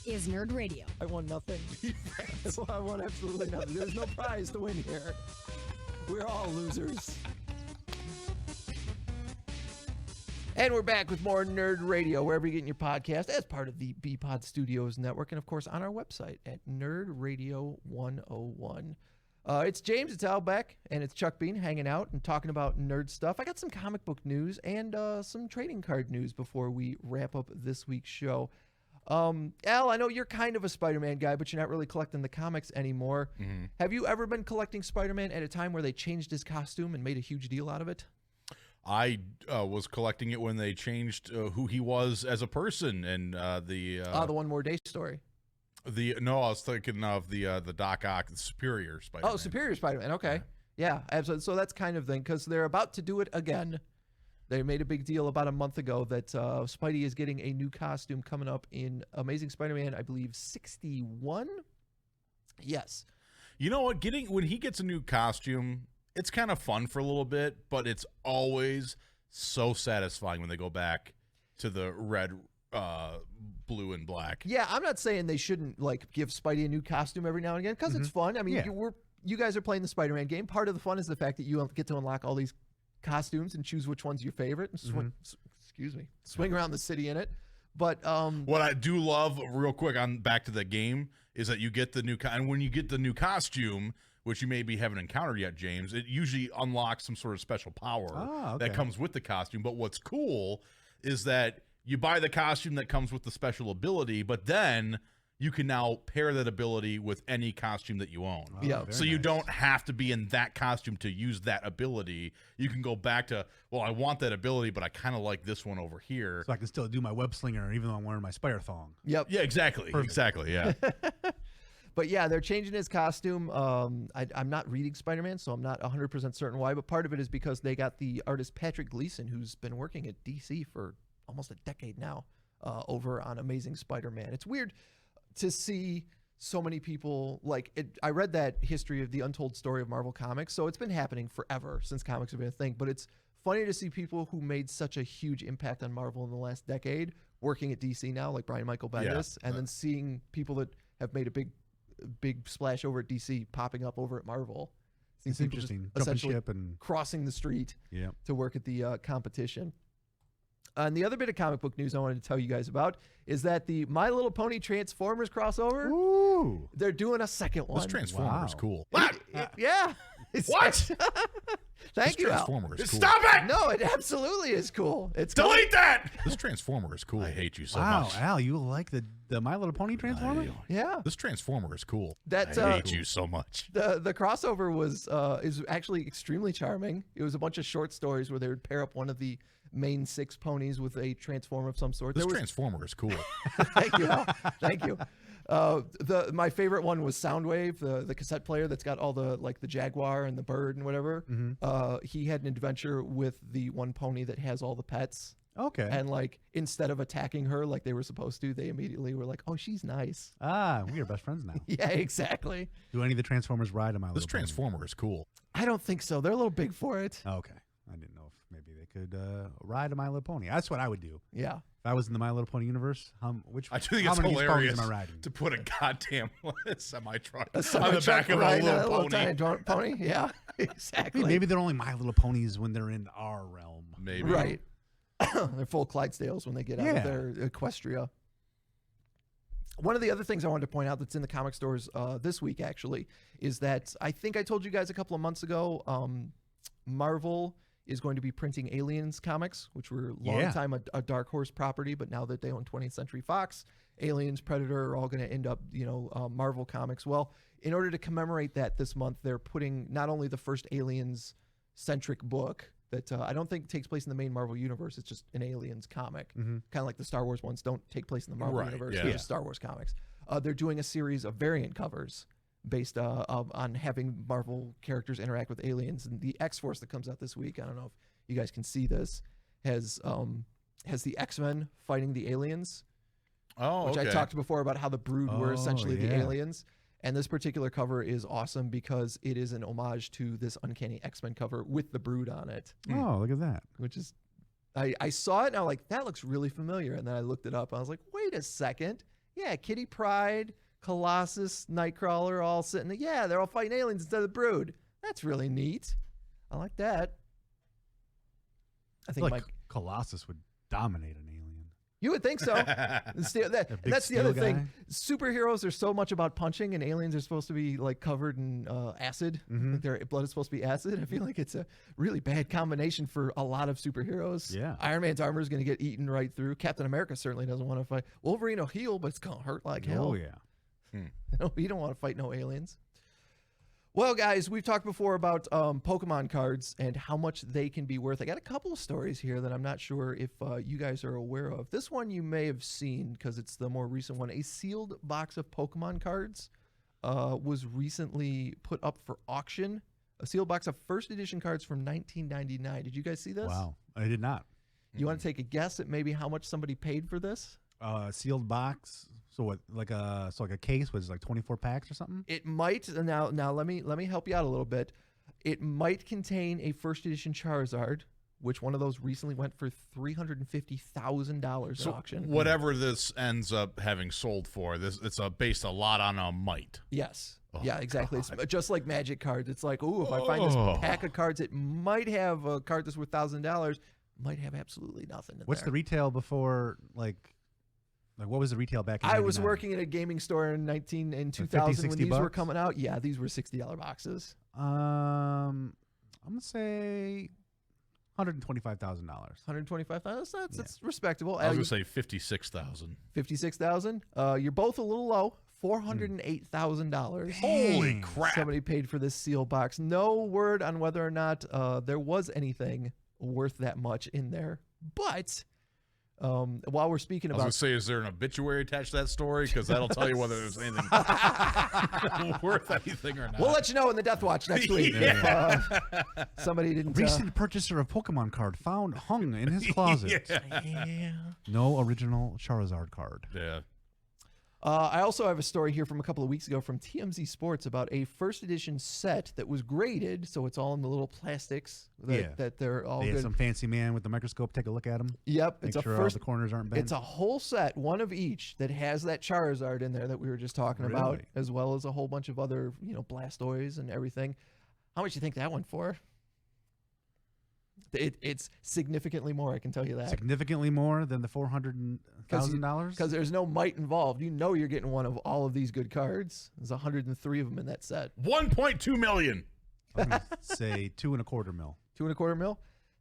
is Nerd Radio. I won nothing. I won absolutely nothing. There's no prize to win here. We're all losers. And we're back with more Nerd Radio, wherever you're getting your podcast, as part of the B-Pod Studios Network, and, of course, on our website at Nerd Radio 101. It's James, it's Al Beck, and it's Chuck Bean hanging out and talking about nerd stuff. I got some comic book news and some trading card news before we wrap up this week's show. Al, I know you're kind of a Spider-Man guy, but you're not really collecting the comics anymore. Mm-hmm. Have you ever been collecting Spider-Man at a time where they changed his costume and made a huge deal out of it? I was collecting it when they changed who he was as a person, and the One More Day story. I was thinking of the Doc Ock, the Superior Spider-Man. Oh, Superior Spider-Man. Okay, yeah, absolutely. So that's kind of thing because they're about to do it again. They made a big deal about a month ago that Spidey is getting a new costume coming up in Amazing Spider-Man, I believe 61. Yes. You know what? When he gets a new costume, it's kind of fun for a little bit, but it's always so satisfying when they go back to the red, blue, and black. Yeah, I'm not saying they shouldn't give Spidey a new costume every now and again because it's fun. I mean, you guys are playing the Spider-Man game. Part of the fun is the fact that you get to unlock all these costumes and choose which one's your favorite and swing around the city in it. But what I do love, real quick, on back to the game, is that you get the new and when you get the new costume, which you maybe haven't encountered yet, James, it usually unlocks some sort of special power that comes with the costume. But what's cool is that you buy the costume that comes with the special ability, but then you can now pair that ability with any costume that you own. So you don't have to be in that costume to use that ability. You can go back to, well, I want that ability, but I kind of like this one over here. So I can still do my web slinger even though I'm wearing my spider thong. Yep. Yeah, exactly. Perfect. Exactly, yeah. But yeah, they're changing his costume. I'm not reading Spider-Man, so I'm not 100% certain why, but part of it is because they got the artist Patrick Gleason, who's been working at DC for almost a decade now, over on Amazing Spider-Man. It's weird to see so many people I read that history of the untold story of Marvel Comics, so it's been happening forever since comics have been a thing, but it's funny to see people who made such a huge impact on Marvel in the last decade working at DC now, like Brian Michael Bendis, and then seeing people that have made a big splash over at DC popping up over at Marvel. It's interesting. Essentially ship and crossing the street to work at the competition. And the other bit of comic book news I wanted to tell you guys about is that the My Little Pony Transformers crossover, they're doing a second one. This Transformer is cool. What? Yeah. What? Thank you, Transformer is cool. Stop it! No, it absolutely is cool. Delete that! This Transformer is cool. I hate you so much. Wow, Al, you like the My Little Pony Transformer? Yeah. This Transformer is cool. I hate you so much. The crossover is actually extremely charming. It was a bunch of short stories where they would pair up one of the main 6 ponies with a transformer of some sort. This Transformer is cool. Thank you. Thank you. My favorite one was Soundwave, the cassette player that's got all the the Jaguar and the bird and whatever. He had an adventure with the one pony that has all the pets. Okay. And instead of attacking her like they were supposed to, they immediately were like, "Oh, she's nice." We are best friends now. Yeah, exactly. Do any of the Transformers ride on My Little This Transformer is cool. I don't think so. They're a little big for it. Okay. I didn't know if maybe they could ride a My Little Pony. That's what I would do. Yeah. If I was in the My Little Pony universe, I do think it's hilarious to put a goddamn semi-truck on the back of a little pony. Pony? Yeah, exactly. Maybe they're only My Little Ponies when they're in our realm. Maybe. Right. They're full Clydesdales when they get out of their Equestria. One of the other things I wanted to point out that's in the comic stores this week, actually, is that I think I told you guys a couple of months ago, Marvel is going to be printing Aliens comics, which were a long time a Dark Horse property, but now that they own 20th Century Fox, Aliens, Predator are all going to end up, Marvel comics. Well, in order to commemorate that this month, they're putting not only the first Aliens-centric book that I don't think takes place in the main Marvel universe, it's just an Aliens comic, kind of like the Star Wars ones don't take place in the Marvel universe, they're just Star Wars comics. They're doing a series of variant covers based on having Marvel characters interact with aliens. And the X-Force that comes out this week, I don't know if you guys can see this, has the X-Men fighting the aliens. Which I talked before about how the Brood were essentially the aliens. And this particular cover is awesome because it is an homage to this Uncanny X-Men cover with the Brood on it. Oh, look at that. Which is, I saw it and I was like, that looks really familiar. And then I looked it up and I was like, wait a second. Yeah, Kitty Pryde, Colossus, Nightcrawler, all sitting there. Yeah, they're all fighting aliens instead of the Brood. That's really neat. I like that. I think like Colossus would dominate an alien. You would think so. That's the other thing. Superheroes are so much about punching, and aliens are supposed to be like covered in acid. Like their blood is supposed to be acid. I feel like it's a really bad combination for a lot of superheroes. Yeah. Iron Man's armor is going to get eaten right through. Captain America certainly doesn't want to fight. Wolverine will heal, but it's going to hurt like hell. Oh, yeah. You don't want to fight no aliens. Well, guys, we've talked before about Pokemon cards and how much they can be worth. I got a couple of stories here that I'm not sure if you guys are aware of. This one you may have seen because it's the more recent one. A sealed box of Pokemon cards was recently put up for auction. A sealed box of first edition cards from 1999. Did you guys see this? Wow, I did not. You want to take a guess at maybe how much somebody paid for this? Sealed box. So what? Like a case was like 24 packs or something. It might now. Let me help you out a little bit. It might contain a first edition Charizard, which one of those recently went for $350,000 at auction. Whatever this ends up having sold for, it's based a lot on a might. Yes. Oh, yeah, exactly. God. It's just like Magic cards. It's like, if I find this pack of cards, it might have a card that's worth $1,000. Might have absolutely nothing. What's the retail before like what was the retail back in I was 99? working at a gaming store in 2000 when these were coming out. Yeah, these were $60 boxes. I'm gonna say $125,000. $125,000. That's respectable. I was gonna say 56,000. 56,000. You're both a little low. $408,000. Holy crap! Somebody paid for this seal box. No word on whether or not there was anything worth that much in there. But while we're speaking about, I was gonna say, is there an obituary attached to that story? Because that'll tell you whether there's anything worth anything or not. We'll let you know in the Death Watch next week. Yeah. If somebody didn't. Recent purchaser of Pokemon card found hung in his closet. Yeah. No original Charizard card. Yeah. I also have a story here from a couple of weeks ago from TMZ Sports about a first edition set that was graded, so it's all in the little plastics that they're all they good. had some fancy man with the microscope take a look at them. Yep, Make it's sure a first. all the corners aren't bent. It's a whole set, one of each, that has that Charizard in there that we were just talking about, Really? as well as a whole bunch of other, Blastoise and everything. How much do you think that went for? It's significantly more, I can tell you that. Significantly more than the $400,000? Because there's no might involved. You're getting one of all of these good cards. There's 103 of them in that set. 1.2 million. I'm gonna say $2.25 million. $2.25 million?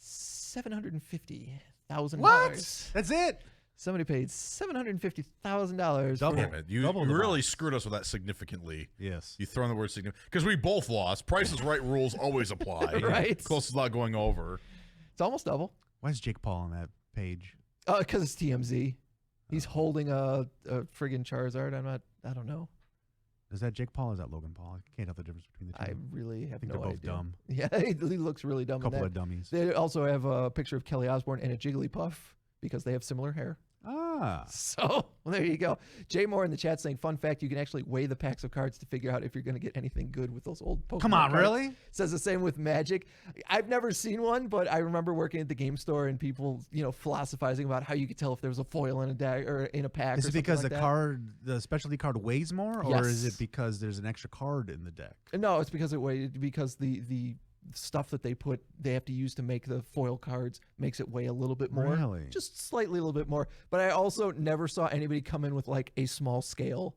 $750,000. What? That's it? Somebody paid $750,000. Double. Yeah, you really screwed us with that significantly. Yes. You throw in the word significant. Because we both lost. Price is Right rules always apply. Right. Closest lot going over. It's almost double. Why is Jake Paul on that page? Because it's TMZ. He's holding a friggin' Charizard. I don't know. Is that Jake Paul or is that Logan Paul? I can't tell the difference between the two. I really have think no they're both idea. dumb. Yeah, he looks really dumb. Couple of dummies. They also have a picture of Kelly Osbourne and a Jigglypuff because they have similar hair. Ah. So there you go. Jay Moore in the chat saying, fun fact, you can actually weigh the packs of cards to figure out if you're going to get anything good with those old Pokemon Come on, cards. really? Says the same with Magic. I've never seen one, but I remember working at the game store and people, philosophizing about how you could tell if there was a foil in a deck or in a pack. Is or it because like the specialty card weighs more, or Yes. is it because there's an extra card in the deck? No, it's because because the stuff that they have to use to make the foil cards makes it weigh a little bit more. Really? Just slightly a little bit more. But I also never saw anybody come in with like a small scale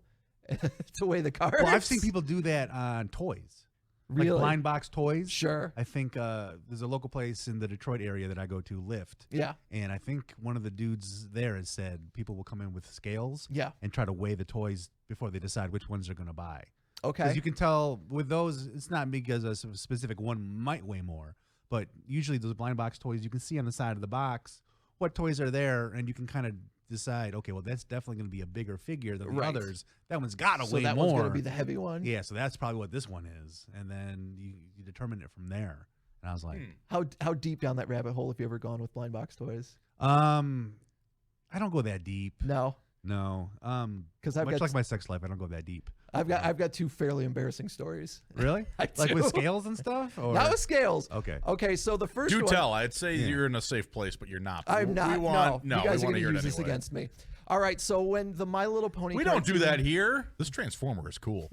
to weigh the cards. Well, I've seen people do that on toys. Really? Like blind box toys. Sure. I think there's a local place in the Detroit area that I go to, Lyft. Yeah. And I think one of the dudes there has said people will come in with scales Yeah. and try to weigh the toys before they decide which ones they're going to buy. Okay. Because you can tell with those, it's not because a specific one might weigh more, but usually those blind box toys, you can see on the side of the box what toys are there, and you can kind of decide, okay, well, that's definitely going to be a bigger figure than the Right. others. That one's got to weigh that more. one's going to be the heavy one. Yeah, so that's probably what this one is, and then you determine it from there. And I was like, How deep down that rabbit hole have you ever gone with blind box toys? I don't go that deep. No. No. Because I've much got like my sex life, I don't go that deep. I've got two fairly embarrassing stories. Really? I Like with do. scales and stuff? Or? Not with scales. Okay. Okay, so the first Do one. tell. I'd say you're in a safe place, but you're not. I'm not. We want, no, you guys we are want going to to hear use it this anyway. against me. All right, so when the My Little Pony We don't do that here. This Transformer is cool.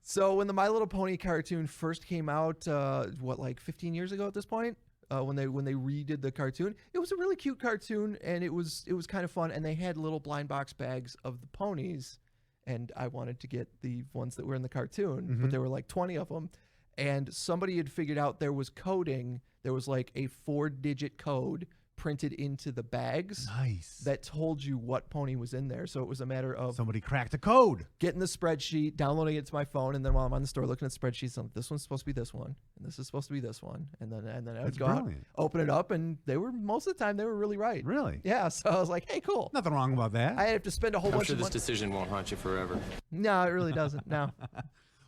So when the My Little Pony cartoon first came out, like 15 years ago at this point, when they redid the cartoon, it was a really cute cartoon, and it was kind of fun. And they had little blind box bags of the ponies, and I wanted to get the ones that were in the cartoon, but there were like 20 of them, and somebody had figured out there was coding. There was like a 4-digit code printed into the bags that told you what pony was in there. So it was a matter of somebody cracked a code, getting the spreadsheet, downloading it to my phone, and then while I'm on the store looking at spreadsheets, I'm like, this one's supposed to be this one, and this is supposed to be this one, and then I would go out, open it up, and they were most of the time they were really right. Really? Yeah. So I was like, hey, cool. Nothing wrong about that. I have to spend a whole bunch of money. This decision won't haunt you forever. No, it really doesn't. No.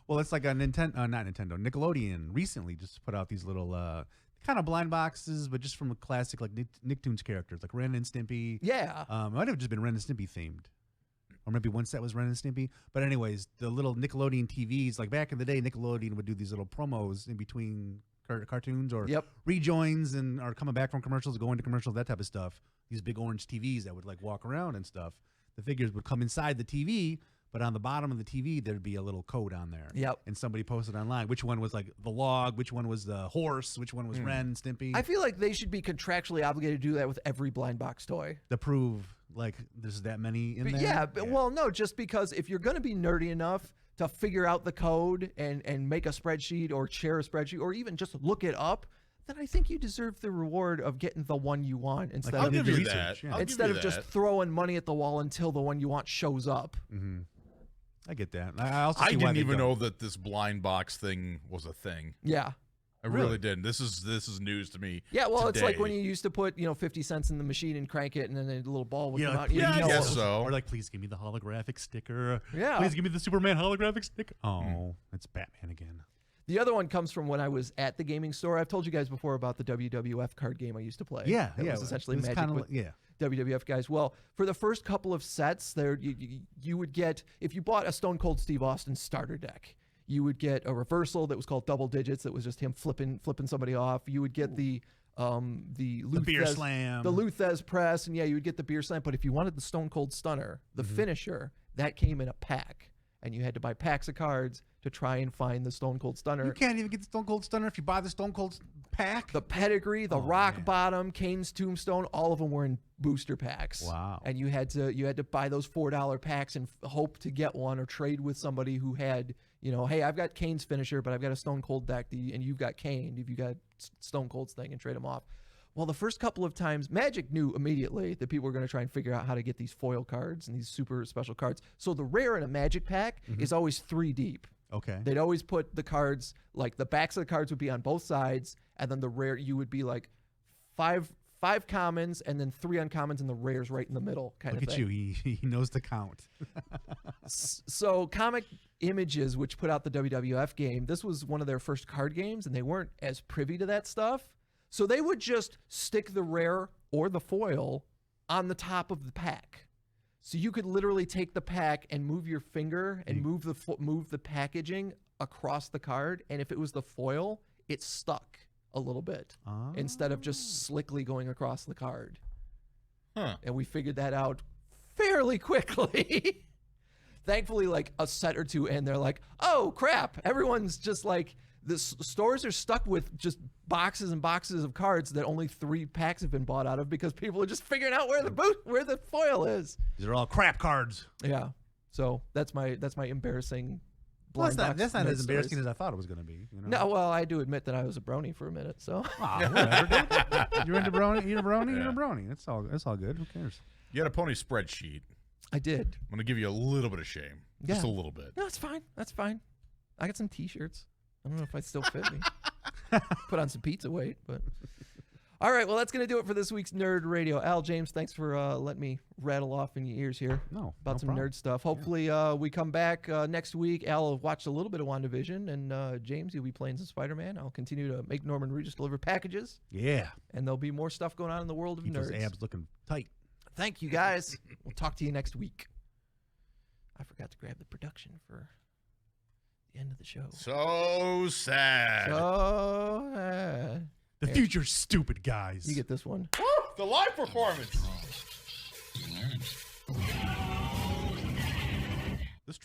Well, it's like a not Nintendo. Nickelodeon recently just put out these little kind of blind boxes, but just from a classic like Nicktoons characters, like Ren and Stimpy. Yeah. It might have just been Ren and Stimpy themed, or maybe one set was Ren and Stimpy. But anyways, the little Nickelodeon TVs, like back in the day, Nickelodeon would do these little promos in between cartoons or rejoins and or coming back from commercials, going to commercials, that type of stuff. These big orange TVs that would like walk around and stuff. The figures would come inside the TV. But on the bottom of the TV, there'd be a little code on there. Yep. And somebody posted online which one was like the log, which one was the horse, which one was Ren, Stimpy. I feel like they should be contractually obligated to do that with every blind box toy. To prove like there's that many in there? Yeah, well, no, just because if you're going to be nerdy enough to figure out the code and make a spreadsheet or share a spreadsheet or even just look it up, then I think you deserve the reward of getting the one you want instead I'll of give you that. Instead of just throwing money at the wall until the one you want shows up. Mm-hmm. I get that. I didn't even know that this blind box thing was a thing. Yeah. I really didn't. This is news to me. Yeah, well, today. It's like when you used to put 50 cents in the machine and crank it, and then a little ball would come out. Yeah, I guess so. Or like, please give me the holographic sticker. Yeah. Please give me the Superman holographic sticker. Oh, it's Batman again. The other one comes from when I was at the gaming store. I've told you guys before about the WWF card game I used to play. Yeah, it was essentially it was Magic with WWF guys. Well, for the first couple of sets, there you would get, if you bought a Stone Cold Steve Austin starter deck, you would get a reversal that was called Double Digits. That was just him flipping somebody off. You would get the beer slam, the Luthez press, and you would get the beer slam. But if you wanted the Stone Cold Stunner, the finisher, that came in a pack, and you had to buy packs of cards to try and find the Stone Cold Stunner. You can't even get the Stone Cold Stunner if you buy the Stone Cold pack. The Pedigree, the Rock Bottom, Kane's Tombstone, all of them were in booster packs. Wow. And you had to buy those $4 packs and hope to get one or trade with somebody who had, hey, I've got Kane's finisher, but I've got a Stone Cold deck, and you've got Kane, if you got Stone Cold's thing, and trade them off. Well, the first couple of times, Magic knew immediately that people were going to try and figure out how to get these foil cards and these super special cards. So the rare in a Magic pack is always 3 deep. Okay. They'd always put the cards, like the backs of the cards would be on both sides, and then the rare, you would be like five commons and then 3 uncommons and the rares right in the middle kind of thing. Look at you. He knows the count. So Comic Images, which put out the WWF game, this was one of their first card games, and they weren't as privy to that stuff. So they would just stick the rare or the foil on the top of the pack. So you could literally take the pack and move your finger and move the packaging across the card, and if it was the foil, it stuck a little bit instead of just slickly going across the card. And we figured that out fairly quickly. Thankfully, like a set or two in, they're like, oh crap, everyone's just like, the stores are stuck with just boxes and boxes of cards that only 3 packs have been bought out of because people are just figuring out where the foil is. These are all crap cards. Yeah. So that's my embarrassing. Well, that's not as embarrassing as I thought it was going to be. No, well, I do admit that I was a brony for a minute. So whatever, dude. You're into brony. You're a brony. You're a brony. That's all good. Who cares? You had a pony spreadsheet. I did. I'm going to give you a little bit of shame. Yeah. Just a little bit. No, it's fine. That's fine. I got some T-shirts. I don't know if I still fit me. Put on some pizza weight, but all right. Well, that's gonna do it for this week's Nerd Radio. Al, James, thanks for letting me rattle off in your ears here. About some nerd stuff. Hopefully, we come back next week. Al will watch a little bit of WandaVision, and James, you'll be playing some Spider-Man. I'll continue to make Norman Reddises deliver packages. Yeah, and there'll be more stuff going on in the world of Keep nerds. Those abs looking tight. Thank you, guys. We'll talk to you next week. I forgot to grab the production for the end of the show. So sad. So sad. The future's stupid, guys. You get this one. The live performance.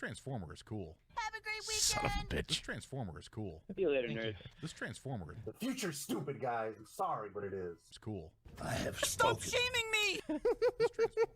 Transformer is cool. Have a great weekend. Son of a bitch. This Transformer is cool. See you later, nerd. This Transformer. The future's stupid, guys. I'm sorry, but it is. It's cool. Stop shaming me. This Transformer.